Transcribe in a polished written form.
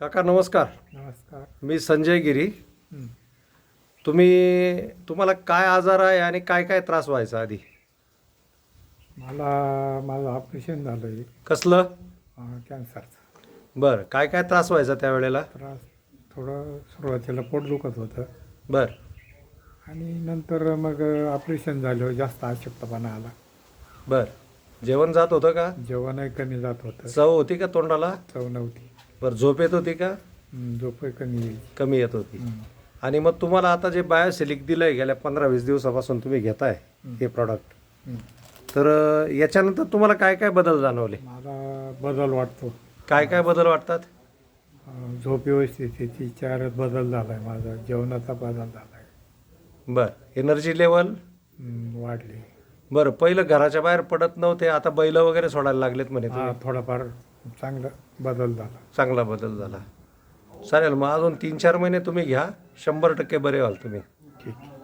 काका नमस्कार. नमस्कार. मी संजय गिरी. हं. तुम्हाला काय आजार आहे आणि काय काय त्रास व्हायचा आधी? माझं ऑपरेशन झालं आहे कसलं? कॅन्सरचं. बरं, काय काय त्रास व्हायचा त्यावेळेला? त्रास थोडं सुरुवातीला पोट दुखत होतं बरं आणि नंतर मग ऑपरेशन झालं, जास्त अशक्तपणा आला. बरं, जेवण जात होतं का? जेवणही कमी जात होतं, चव होती का तोंडाला? चव नव्हती. बरं, झोप येत होती का? झोपही कमी यायची. कमी येत होती. हं. आणि मग तुम्हाला आता जे बायोसिलिक दिलं आहे गेल्या 15-20 दिवसापासून तुम्ही घेताय हे प्रॉडक्ट, हं. तर याच्यानंतर तुम्हाला काय काय बदल जाणवले? मला बदल वाटतो. काय काय बदल वाटतात? झोप व्यवस्थित येते, चेहऱ्यात बदल झाला आहे, माझा जेवणाचा बदल झाला आहे. बरं, एनर्जी लेवल वाढली. बरं, पहिलं घराच्या बाहेर पडत नव्हते, आता बैल वगैरे सोडायला लागलेत म्हणे तुम्ही. थोडाफार चांगला बदल झाला. चांगला बदल झाला. चालेल, मग अजून 3-4 महिने तुम्ही घ्या, 100% बरे व्हाल तुम्ही. ठीक आहे.